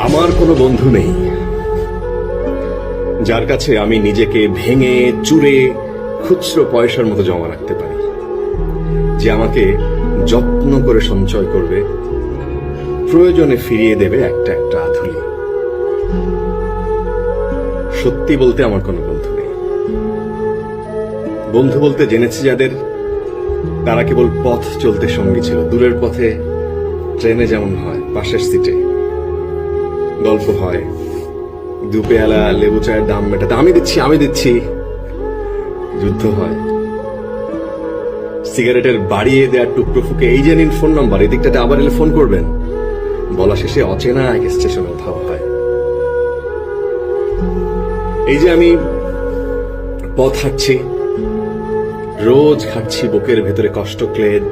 আমার কোনো বন্ধু নেই যার কাছে আমি নিজেকে ভেঙে চুরে খুচরো পয়সার মতো জমা রাখতে পারি, যে আমাকে যত্ন করে সঞ্চয় করবে, প্রয়োজনে ফিরিয়ে দেবে একটা একটা আধুলি। সত্যি বলতে আমার কোনো বন্ধু নেই। বন্ধু বলতে জেনেছি যাদের, তারা কেবল পথ চলতে সঙ্গী ছিল। দূরের পথে ট্রেনে যেমন হয়, পাশের সিটে গল্প হয়, দুপেয়ালা লেবু চায়ের দাম মেটাতে আমি দিচ্ছি যুদ্ধ হয়, সিগারেটের বাড়িয়ে দেওয়ার টুকরো ফুকে এই যে নিন ফোন নাম্বার, এদিকটাতে আবার এলে ফোন করবেন বলা শেষে অচেনা এক স্টেশনে উধাও হয়। এই যে আমি পথ হাঁটছি, রোজ খাচ্ছি বুকের ভেতরে কষ্ট ক্লেদ,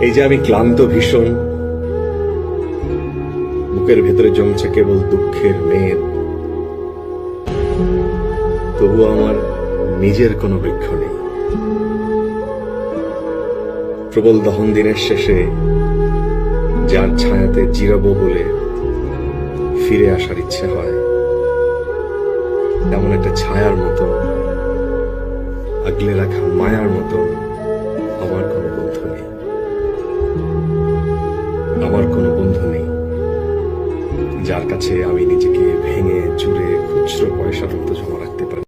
এই যে আমি ক্লান্ত ভীষণ, বুকের ভেতরে জমছে কেবল দুঃখের মেদ, তবু আমার নিজের কোনো বৃক্ষ নেই। প্রবল দহন দিনের শেষে যার ছায়াতে জিরাবো বলে ফিরে আসার ইচ্ছে হয়, তেমন একটা ছায়ার মতো, আগলে রাখা মায়ার মতো আমার কোনো বন্ধু নেই। আমার কোনো বন্ধু নেই যার কাছে আমি নিজেকে ভেঙে চুরে খুচরো পয়সার মতো জমা রাখতে পারি।